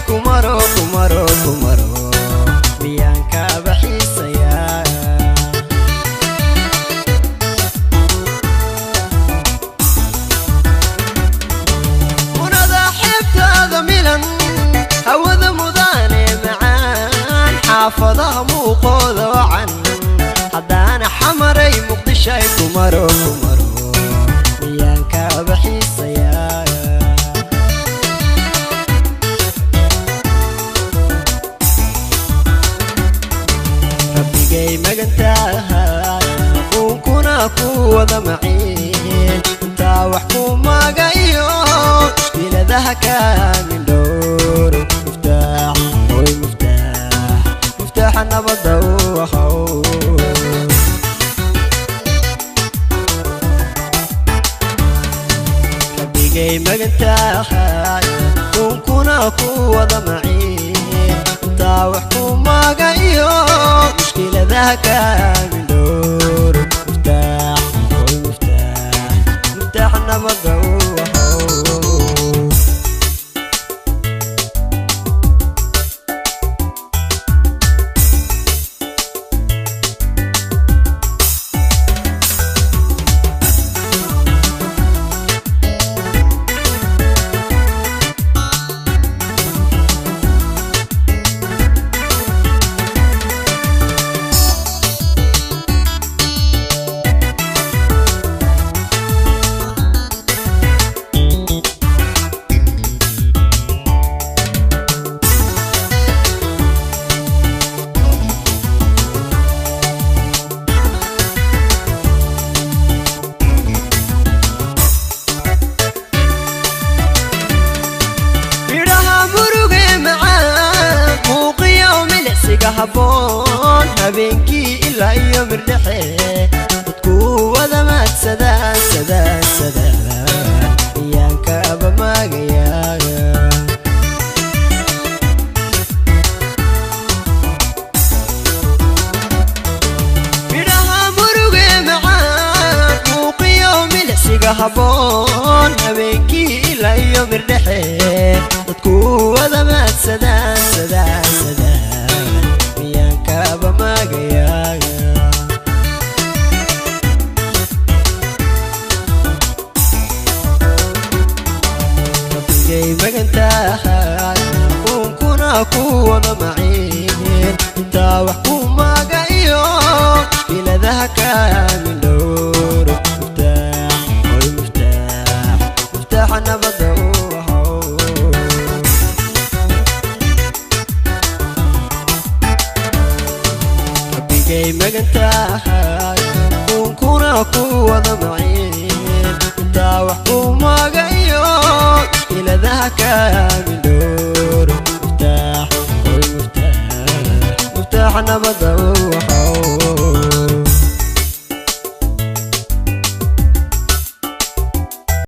kumaro kumaro kumaro biyanka baxisaya munada xibtada milan hawada mudane macaan xaafadaha muuqooda wacan hadana xamaray muqdishay kumaro kumaro biyanka baxisaya magantaha kunkuna kuwada maceen inta wax ku magayo iladaha kaamin door muftaax oy muftaax nabada waxaw rabigay magantaha kunkuna kuwada maceen inta wax ku magayo ذاك من دور مفتاح مفتاحنا مقوح habboon habeenkii ilaa iyo mirdhexe dadku wada maadsadaan iyaanka aba maagayaaga midhaha muruge macaan muuqiyo milicsiga habboon habeenkii ilaa iyo mirdhexe dadku wada maadsadaan magantaha kunkuna kuwada maceen inta wax ku magayo iladaha kaamin door muftaax oy muftaax nabada waxaw rabigay magantaha kunkuna kuwada maceen inta wax ku magayo ذاك من دور مفتاح مفتاح نبض